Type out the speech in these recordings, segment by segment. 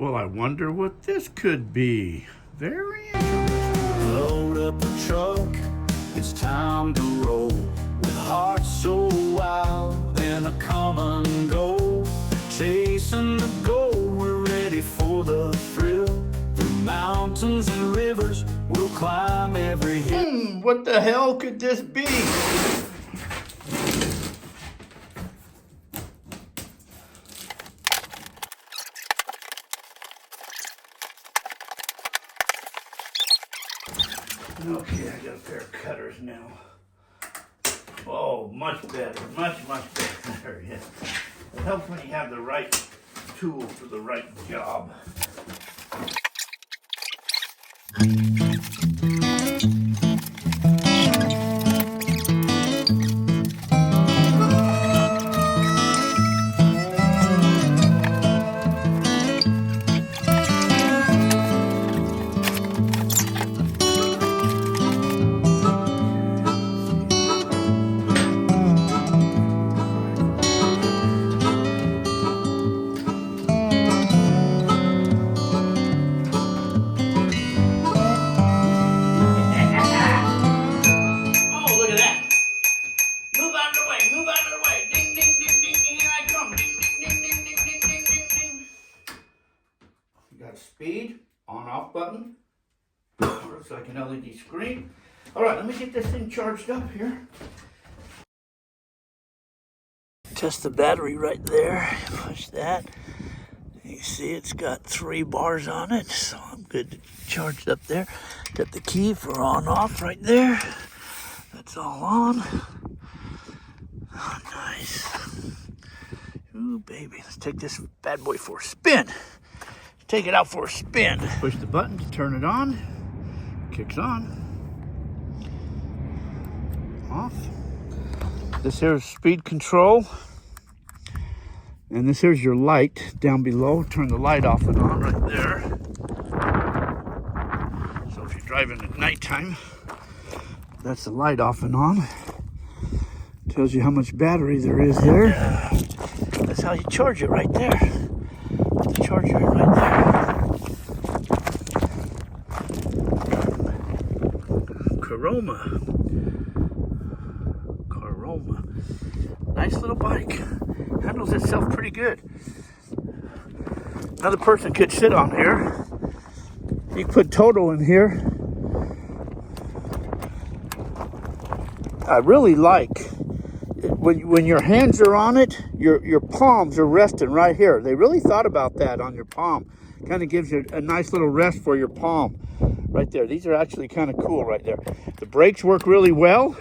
Well, I wonder what this could be. Very interesting. Load up the truck, it's time to roll. With hearts so wild and a common goal. Chasing the goal, we're ready for the thrill. Through mountains and rivers, we'll climb every hill. What the hell could this be? Okay, I got a pair of cutters now. Oh, much better, much better, yeah. It helps when you have the right tool for the right job. Speed, on-off button. Looks like an LED screen. All right, let me get this thing charged up here. Test the battery right there. Push that. You see it's got 3 bars on it, so I'm good to charged up there. Got the key for on-off right there. That's all on. Oh, nice. Ooh, baby. Let's take this bad boy for a spin. Take it out for a spin. Push the button to turn it on. Kicks on. Off. This here is speed control. And this here's your light down below. Turn the light off and on right there. So if you're driving at nighttime, that's the light off and on. Tells you how much battery there is here. That's how you charge it right there. The charger right there. Caroma. Nice little bike. Handles itself pretty good. Another person could sit on here. You can put Toto in here. I really like when your hands are on it, your palms are resting right here. They really thought about that on your palm. Kind of gives you a nice little rest for your palm right there. These are actually kind of cool right there. The brakes work really well.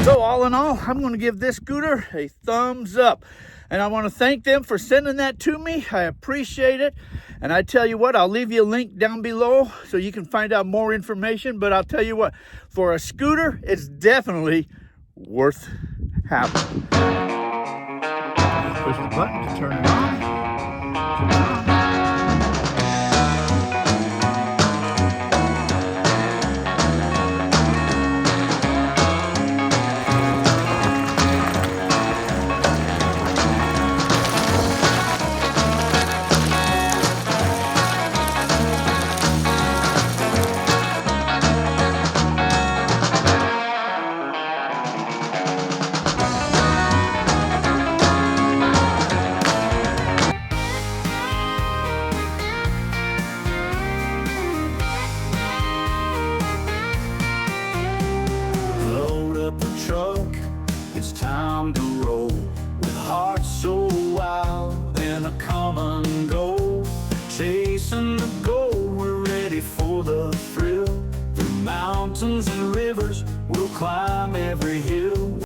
So all in all, I'm going to give this scooter a thumbs up. And I want to thank them for sending that to me. I appreciate it. And I tell you what, I'll leave you a link down below so you can find out more information. But I'll tell you what, for a scooter, it's definitely worth having. Push the button to turn it on. Turn it on. then a come and go. Chasing the goal, we're ready for the thrill. Through mountains and rivers, we'll climb every hill.